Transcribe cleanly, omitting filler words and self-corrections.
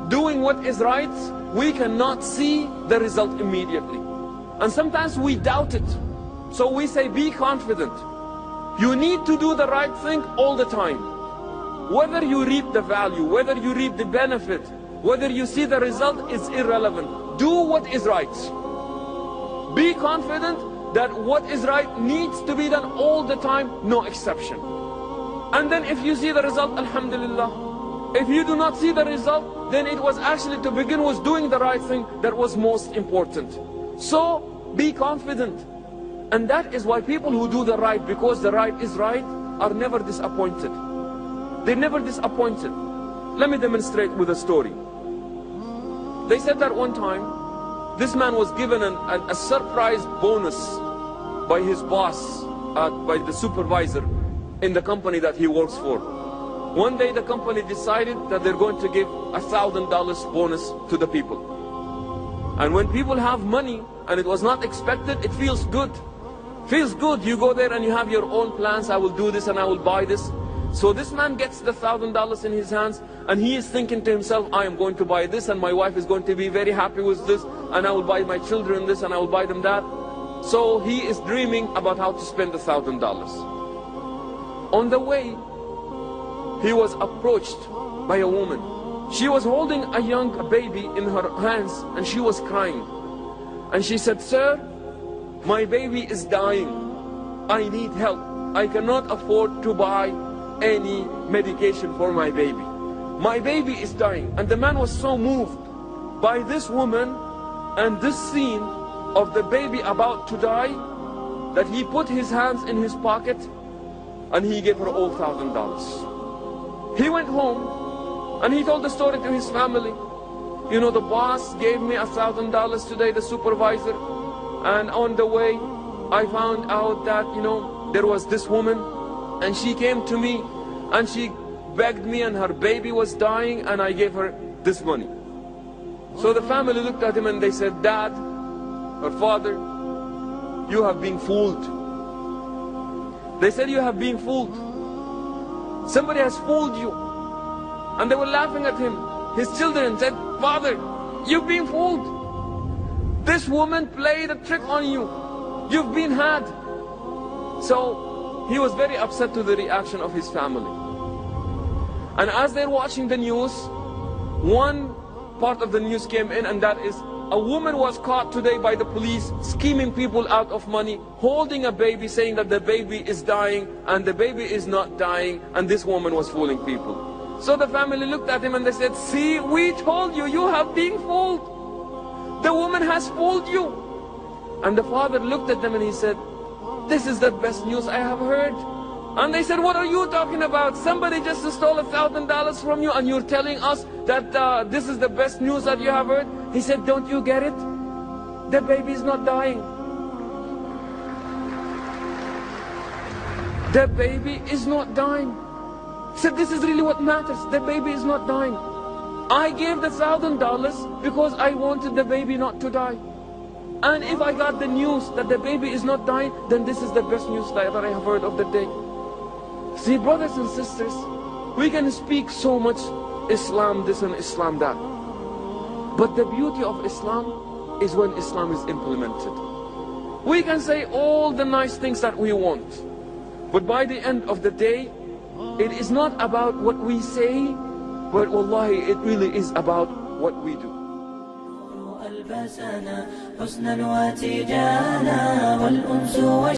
doing what is right, we cannot see the result immediately. And sometimes we doubt it. So we say, be confident. You need to do the right thing all the time. Whether you reap the value, whether you reap the benefit, whether you see the result is irrelevant. Do what is right. Be confident that what is right needs to be done all the time, no exception. And then if you see the result, alhamdulillah. If you do not see the result, then it was actually to begin with doing the right thing that was most important. So be confident. And that is why people who do the right, because the right is right, are never disappointed. They're never disappointed. Let me demonstrate with a story. They said that one time, this man was given a surprise bonus by his boss, by the supervisor in the company that he works for. One day the company decided that they're going to give $1,000 bonus to the people. And when people have money and it was not expected, it feels good. Feels good. You go there and you have your own plans. I will do this and I will buy this. So this man gets the $1,000 in his hands and he is thinking to himself, I am going to buy this and my wife is going to be very happy with this, and I will buy my children this and I will buy them that. So he is dreaming about how to spend the $1,000. On the way, he was approached by a woman. She was holding a young baby in her hands and she was crying. And she said, sir, my baby is dying. I need help. I cannot afford to buy any medication for my baby. My baby is dying. And the man was so moved by this woman and this scene of the baby about to die that he put his hands in his pocket and he gave her all $1,000. He went home and he told the story to his family. You know, the boss gave me $1,000 today, the supervisor, and on the way I found out that, you know, there was this woman and she came to me and she begged me and her baby was dying and I gave her this money. So the family looked at him and they said, Dad, or Father, you have been fooled. They said, you have been fooled. Somebody has fooled you. And they were laughing at him. His children said, Father, you've been fooled. This woman played a trick on you. You've been had. So he was very upset to the reaction of his family. And as they're watching the news, one part of the news came in, and that is, a woman was caught today by the police scheming people out of money, holding a baby, saying that the baby is dying, and the baby is not dying, and this woman was fooling people. So the family looked at him and they said, see, we told you, you have been fooled. The woman has fooled you. And the father looked at them and he said, this is the best news I have heard. And they said, what are you talking about? Somebody just stole $1,000 from you and you're telling us that this is the best news that you have heard? He said, don't you get it? The baby is not dying. The baby is not dying. He said, this is really what matters. The baby is not dying. I gave the $1,000 because I wanted the baby not to die. And if I got the news that the baby is not dying, then this is the best news that I have heard of the day. See, brothers and sisters, we can speak so much Islam this and Islam that. But the beauty of Islam is when Islam is implemented. We can say all the nice things that we want, but by the end of the day, it is not about what we say, but wallahi, it really is about what we do.